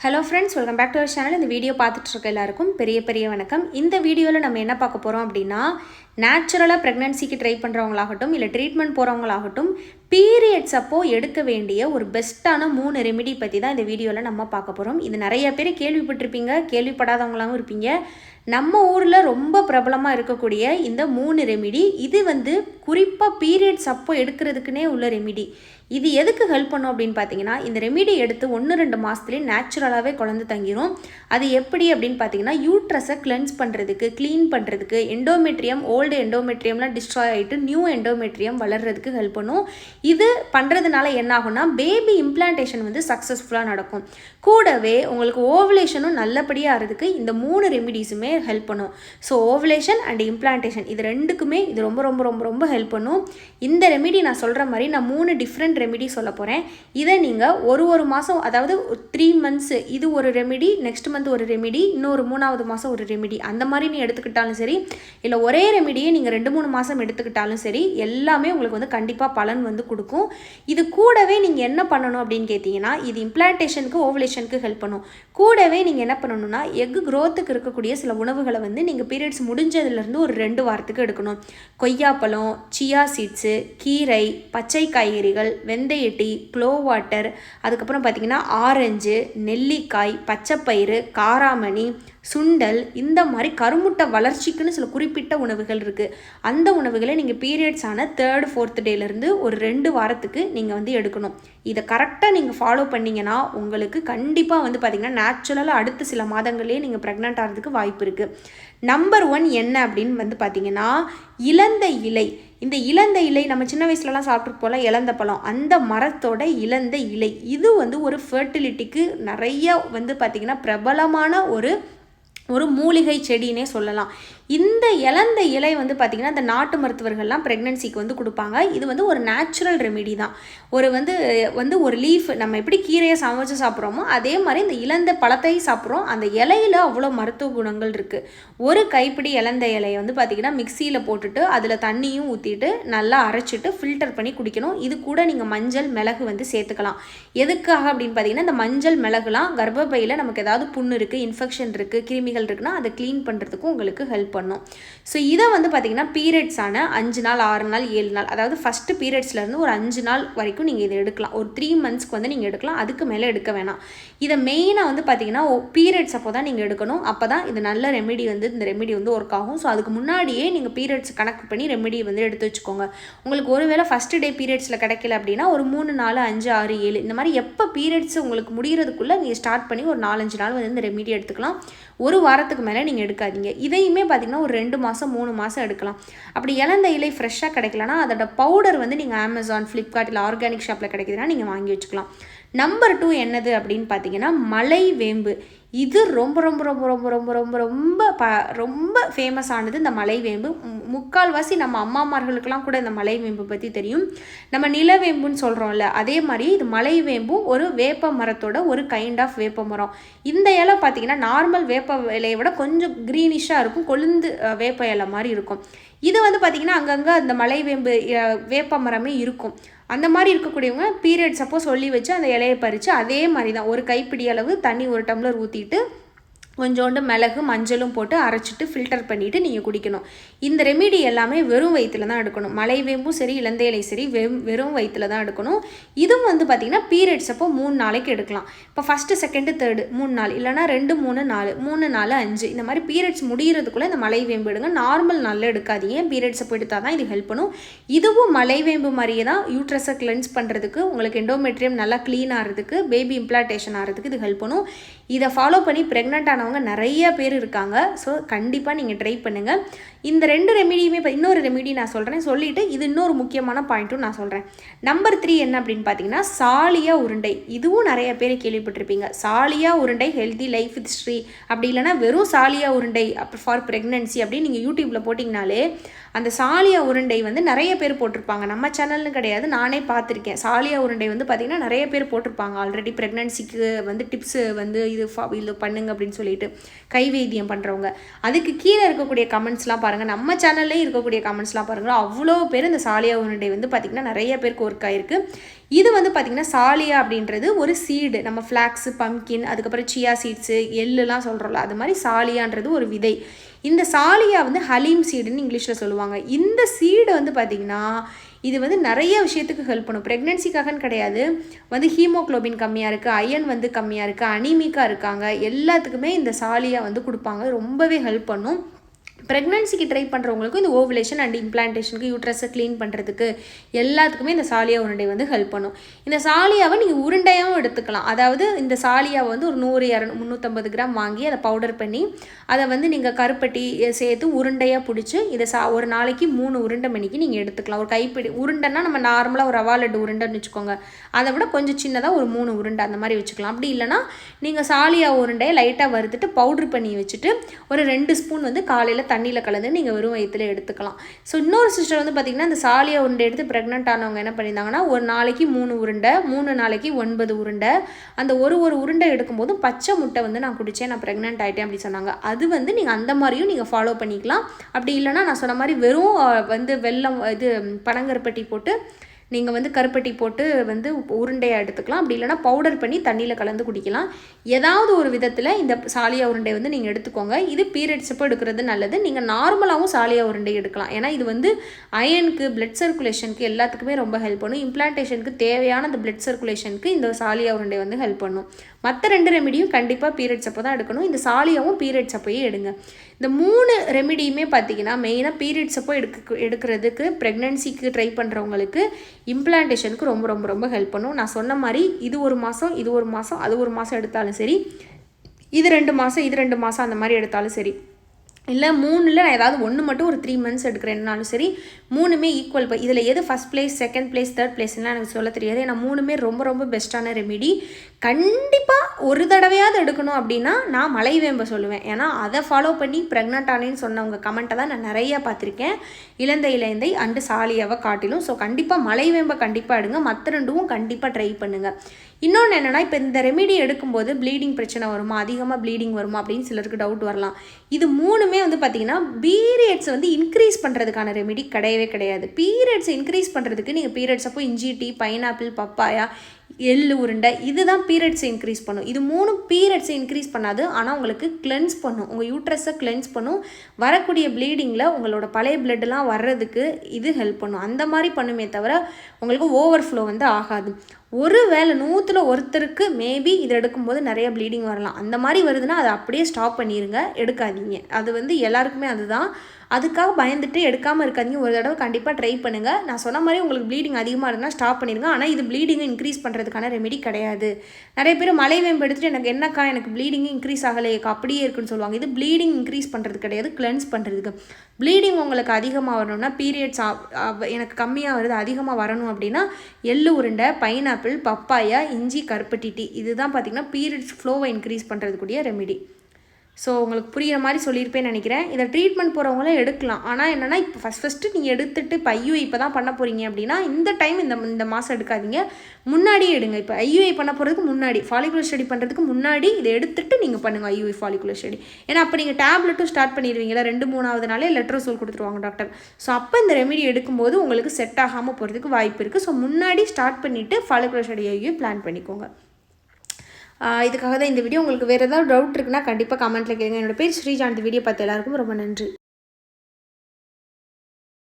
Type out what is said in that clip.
Hello friends, welcome back to our channel. இந்த video பார்த்துட்டு இருக்க எல்லாருக்கும் பெரிய வணக்கம். இந்த வீடியோவில் நம்ம என்ன பார்க்க போகிறோம் அப்படின்னா, நேச்சுரலாக ப்ரெக்னன்சிக்கு ட்ரை பண்ணுறவங்களாகட்டும் இல்லை ட்ரீட்மெண்ட் போகிறவங்களாகட்டும் பீரியட்ஸ் அப்போது எடுக்க வேண்டிய ஒரு பெஸ்ட்டான 3 ரெமிடி பற்றி தான் இந்த வீடியோவில் நம்ம பார்க்க போகிறோம். இது நிறைய பேர் கேள்விப்பட்டிருப்பீங்க, கேள்விப்படாதவங்களாகவும் இருப்பீங்க. நம்ம ஊரில் ரொம்ப பிரபலமாக இருக்கக்கூடிய இந்த 3 ரெமிடி, இது குறிப்பாக பீரியட்ஸ் அப்போ எடுக்கிறதுக்குனே உள்ள ரெமிடி. இது எதுக்கு ஹெல்ப் பண்ணும் அப்படின்னு பார்த்தீங்கன்னா, இந்த ரெமிடி எடுத்து 1-2 மாதத்துலேயே நேச்சுரலாகவே குழந்தை தங்கிடும். அது எப்படி அப்படின்னு பார்த்தீங்கன்னா, யூட்ரஸை கிளென்ஸ் பண்ணுறதுக்கு, க்ளீன் பண்ணுறதுக்கு, எண்டோமெட்ரியம் ஓல்டு எண்டோமெட்ரியம்லாம் டிஸ்ட்ராய் ஆகிட்டு நியூ எண்டோமெட்ரியம் வளர்கிறதுக்கு ஹெல்ப் பண்ணும். இது பண்ணுறதுனால என்ன ஆகும்னா, பேபி இம்ப்ளான்டேஷன் சக்ஸஸ்ஃபுல்லாக நடக்கும். கூடவே உங்களுக்கு ஓவலேஷனும் நல்லபடியாக ஆகிறதுக்கு இந்த 3 ரெமிடிஸுமே ஹெல்ப் பண்ணும். ஸோ ஓவலேஷன் அண்ட் இம்ப்ளான்டேஷன் இது ரெண்டுக்குமே இது ரொம்ப ரொம்ப ரொம்ப ரொம்ப ஹெல்ப் பண்ணும். இந்த ரெமிடி நான் சொல்கிற மாதிரி நான் 3 டிஃப்ரெண்ட் ரெமிடி சொல்ல போகிறேன். இதை நீங்கள் ஒரு மாதம், அதாவது 3 மந்த்ஸ் இது ஒரு ரெமிடி, நெக்ஸ்ட் மந்த் ஒரு ரெமிடி, இன்னொரு 3வது மாதம் ஒரு ரெமிடி, அந்த மாதிரி நீ எடுத்துக்கிட்டாலும் சரி, இல்லை ஒரே ரெமிடியை நீங்கள் 2-3 மாதம் எடுத்துக்கிட்டாலும் சரி, எல்லாமே உங்களுக்கு கண்டிப்பாக பலன் கொடுக்கும். இது கூடவே நீங்கள் என்ன பண்ணணும் அப்படின்னு கேட்டிங்கன்னா, இது இம்ப்ளான்டேஷனுக்கு ஓவலேஷனுக்கு ஹெல்ப் பண்ணும். கூடவே நீங்கள் என்ன பண்ணணும்னா, எக் க்ரோத்துக்கு இருக்கக்கூடிய சில உணவுகளை நீங்கள் பீரியட்ஸ் முடிஞ்சதுலேருந்து ஒரு 2 வாரத்துக்கு எடுக்கணும். கொய்யாப்பழம், சியா சீட்ஸு, கீரை, பச்சை காய்கறிகள், வெந்தய டீ, க்ளோ வாட்டர், அதுக்கப்புறம் பார்த்திங்கன்னா ஆரஞ்சு, நெல்லிக்காய், பச்சைப்பயிறு, காராமணி, சுண்டல், இந்த மாதிரி கருமுட்டை வளர்ச்சிக்குன்னு சில குறிப்பிட்ட உணவுகள் இருக்குது. அந்த உணவுகளை நீங்கள் பீரியட்ஸ் ஆன 3rd 4th டேலேருந்து ஒரு 2 வாரத்துக்கு நீங்கள் எடுக்கணும். இதை கரெக்டாக நீங்கள் ஃபாலோ பண்ணிங்கன்னா உங்களுக்கு கண்டிப்பாக பார்த்திங்கன்னா நேச்சுரலாக அடுத்த சில மாதங்களே நீங்கள் ப்ரெக்னென்ட் ஆகிறதுக்கு வாய்ப்பு இருக்குது. நம்பர் 1 என்ன அப்படின்னு பார்த்திங்கன்னா, இலந்த இலை. இந்த இலந்த இலை நம்ம சின்ன வயசுலலாம் சாப்பிட்ருக்கு போல் இலந்த பழம், அந்த மரத்தோட இலந்த இலை இது ஒரு ஃபெர்டிலிட்டிக்கு நிறைய பார்த்திங்கன்னா பிரபலமான ஒரு மூலிகை செடினே சொல்லலாம். இந்த இலந்த இலை பார்த்திங்கன்னா இந்த நாட்டு மருத்துவர்கள்லாம் ப்ரெக்னென்சிக்கு கொடுப்பாங்க. இது ஒரு நேச்சுரல் ரெமிடி தான். ஒரு லீஃப், நம்ம எப்படி கீரையை சமைச்சு சாப்பிட்றோமோ அதே மாதிரி இந்த இலந்த பழத்தை சாப்பிட்றோம். அந்த இலையில் அவ்வளோ மருத்துவ குணங்கள் இருக்குது. ஒரு கைப்பிடி இலந்த இலையை பார்த்திங்கன்னா மிக்சியில் போட்டுட்டு அதில் தண்ணியும் ஊற்றிட்டு நல்லா அரைச்சிட்டு ஃபில்டர் பண்ணி குடிக்கணும். இது கூட நீங்கள் மஞ்சள் மிளகு சேர்த்துக்கலாம். எதுக்காக அப்படின்னு பார்த்தீங்கன்னா, இந்த மஞ்சள் மிளகுலாம் கர்ப்பப்பையில் நமக்கு ஏதாவது புண்ணு இருக்குது, இன்ஃபெக்ஷன் இருக்குது, கிருமிகள் இருக்குன்னா அதை க்ளீன் பண்ணுறதுக்கும் உங்களுக்கு ஹெல்ப் பண்ணும். ஸோ இதை பார்த்திங்கன்னா பீரியட்ஸ் ஆன 5 நாள் 6 நாள் 7 நாள், அதாவது ஃபஸ்ட்டு பீரியட்ஸ்லேருந்து ஒரு 5 நாள் வரைக்கும் நீங்கள் இதை எடுக்கலாம். ஒரு 3 மந்த்ஸ்க்கு நீங்கள் எடுக்கலாம். அதுக்கு மேலே எடுக்க வேணாம். இதை மெயினாக பார்த்திங்கன்னா பீரியட்ஸ் அப்போ தான் நீங்கள் எடுக்கணும். அப்போ தான் இது நல்ல ரெமிடி இந்த ரெமிடி ஒர்க் ஆகும். ஸோ அதுக்கு முன்னாடியே நீங்கள் பீரியட்ஸ் கணக்கு பண்ணி ரெமிடி எடுத்து வச்சுக்கோங்க. உங்களுக்கு ஒருவேளை ஃபஸ்ட்டு டே பீரியட்ஸில் கிடைக்கல அப்படின்னா ஒரு 3 4 5 6 7 இந்த மாதிரி எப்போ பீரியட்ஸ் உங்களுக்கு முடிகிறதுக்குள்ளே நீங்கள் ஸ்டார்ட் பண்ணி ஒரு 4-5 நாள் இந்த ரெமிடி எடுத்துக்கலாம். ஒரு வாரத்துக்கு மேலே நீங்கள் எடுக்காதீங்க. இதையுமே பார்த்திங்கன்னா ஒரு 2 மாதம் 3 மாதம் எடுக்கலாம். அப்படி இலந்த இலை ஃப்ரெஷ்ஷாக கிடைக்கலனா அதோட பவுடர் நீங்கள் அமேசான், ஃப்ளிப்கார்ட் இல்லை ஆர்கானிக் ஷாப்பில் கிடைக்குதுன்னா நீங்கள் வாங்கி வச்சுக்கலாம். நம்பர் 2 என்னது அப்படின்னு பார்த்தீங்கன்னா, மலை வேம்பு. இது ரொம்ப ரொம்ப ரொம்ப ரொம்ப ரொம்ப ரொம்ப ரொம்ப ரொம்ப ஃபேமஸானது இந்த மலைவேம்பு. முக்கால்வாசி நம்ம அம்மாமார்களுக்கெல்லாம் கூட இந்த மலைவேம்பு பற்றி தெரியும். நம்ம நிலவேம்புன்னு சொல்கிறோம்ல, அதே மாதிரி இது மலைவேம்பும் ஒரு வேப்ப மரத்தோட ஒரு கைண்ட் ஆஃப் வேப்ப மரம். இந்த இலை பார்த்திங்கன்னா நார்மல் வேப்ப இலையை விட கொஞ்சம் க்ரீனிஷாக இருக்கும், கொழுந்து வேப்ப இலை மாதிரி இருக்கும். இது பார்த்திங்கன்னா அங்கங்கே அந்த மலைவேம்பு வேப்ப மரமே இருக்கும். அந்த மாதிரி இருக்கக்கூடியவங்க பீரியட்ஸ் அப்போ சொல்லி வச்சு அந்த இலையை பறித்து அதே மாதிரி தான் ஒரு கைப்பிடி அளவு தண்ணி 1 டம்ளர் ஊற்றிட்டு கொஞ்சோண்டு மிளகு மஞ்சளும் போட்டு அரைச்சிட்டு ஃபில்டர் பண்ணிவிட்டு நீங்கள் குடிக்கணும். இந்த ரெமிடி எல்லாமே வெறும் வயிற்றில் தான் எடுக்கணும். மலைவேம்பும் சரி இலந்த இலை சரி வெறும் வயிற்றில் தான் எடுக்கணும். இதுவும் பார்த்திங்கன்னா பீரியட்ஸ் அப்போ 3 நாளைக்கு எடுக்கலாம். இப்போ ஃபஸ்ட்டு செகண்டு தேர்டு 3 நாள், இல்லைனா 2 3 4 3 4 5 இந்த மாதிரி பீரியட்ஸ் முடிகிறதுக்குள்ளே இந்த மலைவேம்பு எடுங்க. நார்மல் நாளில் எடுக்காதீங்க. பீரியட்ஸ் அப்போ எடுத்தால் தான் இது ஹெல்ப் பண்ணும். இதுவும் மலைவேம்பு மாதிரியே தான் யூட்ரஸை கிளென்ஸ் பண்ணுறதுக்கு, உங்களுக்கு எண்டோமெட்ரியம் நல்லா க்ளீன் ஆகிறதுக்கு, பேபி இம்ப்ளான்டேஷன் ஆகிறதுக்கு இது ஹெல்ப் பண்ணும். இதை ஃபாலோ பண்ணி ப்ரெக்னென்ட் ஆனவங்க நிறைய பேர் இருக்காங்க. ஸோ கண்டிப்பாக நீங்கள் ட்ரை பண்ணுங்கள். இந்த 2 ரெமிடியுமே இன்னொரு ரெமிடி நான் சொல்லிவிட்டு இது இன்னொரு முக்கியமான பாயிண்ட்டும் நான் சொல்கிறேன். நம்பர் 3 என்ன அப்படின்னு பார்த்தீங்கன்னா, சாலியா உருண்டை. இதுவும் நிறைய பேர் கேள்விப்பட்டிருப்பீங்க. சாலியா உருண்டை ஹெல்தி லைஃப் ஹிஸ்ட்ரி, அப்படி இல்லைனா வெறும் சாலியா உருண்டை ஃபார் ப்ரெக்னன்சி அப்படின்னு நீங்கள் யூடியூப்பில் போட்டிங்கனாலே அந்த சாலியா உருண்டை நிறைய பேர் போட்டிருப்பாங்க. நம்ம சேனல்னு கிடையாது, நானே பார்த்துருக்கேன். சாலியா உருண்டை பார்த்திங்கன்னா நிறைய பேர் போட்டிருப்பாங்க ஆல்ரெடி ப்ரெக்னன்சிக்கு டிப்ஸு இது பண்ணுங்க அப்படின்னு சொல்லிட்டு. சொல்லிட்டு கைவைத்தியம் பண்ணுறவங்க. அதுக்கு கீழே இருக்கக்கூடிய கமெண்ட்ஸ்லாம் பாருங்கள், நம்ம சேனல்லேயே இருக்கக்கூடிய கமெண்ட்ஸ்லாம் பாருங்கள். அவ்வளோ பேர் இந்த சாலியா உருண்டை வந்து பார்த்திங்கன்னா நிறைய பேருக்கு ஒர்க் ஆகிருக்கு. இது வந்து பார்த்திங்கன்னா சாலியா அப்படின்றது ஒரு சீடு. நம்ம ஃப்ளாக்ஸு, பம்கின், அதுக்கப்புறம் சியா சீட்ஸு, எள்ளுலாம் சொல்கிறோம்ல, அது மாதிரி சாலியான்றது ஒரு விதை. இந்த சாலியா வந்து ஹலீம் சீடுன்னு இங்கிலீஷில் சொல்லுவாங்க. இந்த சீடு வந்து பார்த்திங்கன்னா இது வந்து நிறைய விஷயத்துக்கு ஹெல்ப் பண்ணும். ப்ரெக்னென்சிக்காகன்னு கிடையாது, வந்து ஹீமோக்ளோபின் கம்மியாக இருக்குது, அயன் வந்து கம்மியாக இருக்குது, அனீமிக்காக இருக்காங்க, எல்லாத்துக்குமே இந்த சாலியா வந்து கொடுப்பாங்க. ரொம்பவே ஹெல்ப் பண்ணும். ப்ரெக்னன்சிக்கு ட்ரை பண்ணுறவங்களுக்கும் இந்த ஓவுலேஷன் அண்ட் இம்ப்ளான்டேஷனுக்கு, யூட்ரஸை க்ளீன் பண்ணுறதுக்கு எல்லாத்துக்குமே இந்த சாலியா உருண்டை வந்து ஹெல்ப் பண்ணும். இந்த சாலியாவை நீங்கள் உருண்டையாகவும் எடுத்துக்கலாம். அதாவது இந்த சாலியாவை வந்து ஒரு 100-350 கிராம் வாங்கி அதை பவுடர் பண்ணி அதை வந்து நீங்கள் கருப்பட்டி சேர்த்து உருண்டையாக பிடிச்சி இதை ஒரு நாளைக்கு 3 உருண்டை மணிக்கு நீங்கள் எடுத்துக்கலாம். ஒரு கைப்பிடி உருண்டைன்னா நம்ம நார்மலாக ஒரு ரவா லட்டு உருண்டைன்னு வச்சுக்கோங்க, அதை விட கொஞ்சம் சின்னதாக ஒரு 3 உருண்டை அந்த மாதிரி வச்சுக்கலாம். அப்படி இல்லைனா நீங்கள் சாலியா உருண்டையை லைட்டாக வறுத்துட்டு பவுட்ரு பண்ணி வச்சுட்டு ஒரு 2 ஸ்பூன் வந்து காலையில் தண்ணியில் கலந்து நீங்கள் வெறும் வயிற்றுல எடுத்துக்கலாம். ஸோ இன்னொரு சிஸ்டர் வந்து பார்த்திங்கன்னா இந்த சாலியா உருண்டை எடுத்து ப்ரெக்னென்ட் ஆனவங்க என்ன பண்ணியிருந்தாங்கன்னா ஒரு நாளைக்கு 3 உருண்டை, 3 நாளைக்கு 9 உருண்டை, அந்த ஒரு உருண்டை எடுக்கும்போதும் பச்சை முட்டை வந்து நான் குடித்தேன், நான் ப்ரெக்னென்ட் ஆகிட்டேன் அப்படி சொன்னாங்க. அது வந்து நீங்கள் அந்த மாதிரியும் நீங்கள் ஃபாலோ பண்ணிக்கலாம். அப்படி இல்லைனா நான் சொன்ன மாதிரி வெறும் வந்து வெல்லம் இது பனங்கருப்பட்டி போட்டு நீங்கள் வந்து கருப்பட்டி போட்டு வந்து உருண்டையாக எடுத்துக்கலாம். அப்படி இல்லைனா பவுடர் பண்ணி தண்ணியில் கலந்து குடிக்கலாம். ஏதாவது ஒரு விதத்தில் இந்த சாலியா உருண்டை வந்து நீங்கள் எடுத்துக்கோங்க. இது பீரியட்ஸ் அப்போ எடுக்கிறது நல்லது. நீங்கள் நார்மலாகவும் சாலியா உருண்டை எடுக்கலாம். ஏன்னா இது வந்து அயனுக்கு, பிளட் சர்க்குலேஷனுக்கு எல்லாத்துக்குமே ரொம்ப ஹெல்ப் பண்ணும். இம்ப்ளான்டேஷனுக்கு தேவையான அந்த பிளட் சர்க்குலேஷனுக்கு இந்த சாலியா உருண்டை வந்து ஹெல்ப் பண்ணும். மற்ற 2 ரெமிடியும் கண்டிப்பாக பீரியட்ஸ் அப்போ தான் எடுக்கணும். இந்த சாலியாவும் பீரியட்ஸ் அப்போயே எடுங்க. இந்த 3 ரெமிடியுமே பார்த்தீங்கன்னா மெயினாக பீரியட்ஸ் அப்போ எடுக்கிறதுக்கு, ப்ரெக்னன்சிக்கு ட்ரை பண்ணுறவங்களுக்கு, இம்ப்ளான்டேஷனுக்கு ரொம்ப ரொம்ப ரொம்ப ஹெல்ப் பண்ணும். நான் சொன்ன மாதிரி இது ஒரு மாதம், இது ஒரு மாதம், அது ஒரு மாதம் எடுத்தாலும் சரி, இது 2 மாதம், இது 2 மாதம் அந்த மாதிரி எடுத்தாலும் சரி, இல்லை 3ல் நான் ஏதாவது ஒன்று மட்டும் ஒரு 3 மந்த்ஸ் எடுக்கிறேன்னாலும் சரி, 3மே ஈக்குவல். இப்போ இதில் எது first place, second place, third பிளேஸ்லாம் எனக்கு சொல்ல தெரியாது. ஏன்னா 3மே ரொம்ப ரொம்ப பெஸ்ட்டான ரெமிடி. கண்டிப்பாக ஒரு தடவையாவது எடுக்கணும் அப்படின்னா நான் மலைவேம்பை சொல்லுவேன். ஏன்னா அதை ஃபாலோ பண்ணி ப்ரெக்னென்ட் ஆனேன்னு சொன்னவங்க கமெண்ட்டை தான் நான் நிறையா பார்த்துருக்கேன், இலந்தை அண்டு சாலியாவை காட்டிலும். ஸோ கண்டிப்பாக மலைவேம்பை கண்டிப்பாக எடுங்க. மற்ற 2ம் கண்டிப்பாக ட்ரை பண்ணுங்கள். இன்னொன்று என்னென்னா, இப்போ இந்த ரெமிடி எடுக்கும்போது ப்ளீடிங் பிரச்சனை வருமா, அதிகமாக ப்ளீடிங் வருமா அப்படின்னு சிலருக்கு டவுட் வரலாம். இது 3மே வந்து பார்த்திங்கன்னா பீரியட்ஸ் வந்து இன்க்ரீஸ் பண்ணுறதுக்கான ரெமிடி கிடையவே கிடையாது. பீரியட்ஸ் இன்க்ரீஸ் பண்ணுறதுக்கு நீங்கள் பீரியட்ஸ் அப்போ இஞ்சி டீ, பைனாப்பிள், பப்பாயா, எள்ளு உருண்டை இதுதான் பீரியட்ஸை இன்க்ரீஸ் பண்ணும். இது 3 பீரியட்ஸை இன்க்ரீஸ் பண்ணாது, ஆனால் உங்களுக்கு கிளென்ஸ் பண்ணும், உங்கள் யூட்ரஸை கிளென்ஸ் பண்ணும். வரக்கூடிய ப்ளீடிங்கில் உங்களோட பழைய பிளட்டெலாம் வர்றதுக்கு இது ஹெல்ப் பண்ணும். அந்த மாதிரி பண்ணுமே தவிர உங்களுக்கு ஓவர்ஃப்ளோ வந்து ஆகாது. ஒரு வேளை 100ல் ஒருத்தருக்கு மேபி இது எடுக்கும்போது நிறைய ப்ளீடிங் வரலாம். அந்த மாதிரி வருதுன்னா அதை அப்படியே ஸ்டாப் பண்ணிடுங்க, எடுக்காதீங்க. அது வந்து எல்லாருக்குமே அதுதான். அதுக்காக பயந்துட்டு எடுக்காமல் இருக்காதீங்க. ஒரு தடவை கண்டிப்பாக ட்ரை பண்ணுங்கள். நான் சொன்ன மாதிரி உங்களுக்கு ப்ளீடிங் அதிகமாக இருந்தால் ஸ்டாப் பண்ணிடுங்க. ஆனால் இது ப்ளீடிங்கை இன்க்ரீஸ் பண்ணுறதுக்கான ரெமெடி கிடையாது. நிறைய பேர் மலைவேம்பு எடுத்துகிட்டு எனக்கு ப்ளீடிங் இன்க்ரீஸ் ஆகலையேக்கா அப்படியே இருக்குன்னு சொல்லுவாங்க. இது ப்ளீடிங் இன்க்ரீஸ் பண்ணுறது கிடையாது, கிளென்ஸ் பண்ணுறதுக்கு. ப்ளீடிங் உங்களுக்கு அதிகமாக வரணும்னா, பீரியட்ஸ் எனக்கு கம்மியாக வருது, அதிகமாக வரணும் அப்படின்னா எள்ளு உருண்டை, பைனாப்பிள், பப்பாயா, இஞ்சி, கருப்பட்டி டீ இதுதான் பார்த்திங்கன்னா பீரியட்ஸ் ஃப்ளோவை இன்க்ரீஸ் பண்ணுறதுக்குரிய ரெமெடி. ஸோ உங்களுக்கு புரிகிற மாதிரி சொல்லியிருப்பேன்னு நினைக்கிறேன். இதை ட்ரீட்மெண்ட் போகிறவங்களும் எடுக்கலாம். ஆனால் என்னென்னா இப்போ ஃபஸ்ட்டு நீங்கள் எடுத்துகிட்டு இப்போ ஐயூஐ இப்போ தான் பண்ண போகிறீங்க அப்படின்னா இந்த டைம் இந்த மாதம் எடுக்காதீங்க, முன்னாடியே எடுங்க. இப்போ ஐயூஐ பண்ண போகிறதுக்கு முன்னாடி, ஃபாலிகுலர் ஸ்டடி பண்ணுறதுக்கு முன்னாடி இதை எடுத்துகிட்டு நீங்கள் பண்ணுங்கள் ஐயூஐ ஃபாலிகுலர் ஸ்டடி. ஏன்னா அப்போ நீங்கள் டேப்லெட்டும் ஸ்டார்ட் பண்ணிடுவீங்களா, 2-3வது நாளே லெட்ரோசோல் கொடுத்துருவாங்க டாக்டர். ஸோ அப்போ இந்த ரெமெடி எடுக்கும்போது உங்களுக்கு செட் ஆகாமல் போகிறதுக்கு வாய்ப்பு இருக்குது. ஸோ முன்னாடி ஸ்டார்ட் பண்ணிவிட்டு ஃபாலிகுலர் ஸ்டடி ஐயூஐ பிளான் பண்ணிக்கோங்க. இதுக்காக தான் இந்த வீடியோ. உங்களுக்கு வேறு ஏதாவது டவுட் இருக்குன்னா கண்டிப்பாக கமெண்ட்டில் கேளுங்க. என்னோட பேர் ஸ்ரீஜா. இந்த வீடியோ பார்த்து எல்லாருக்கும் ரொம்ப நன்றி.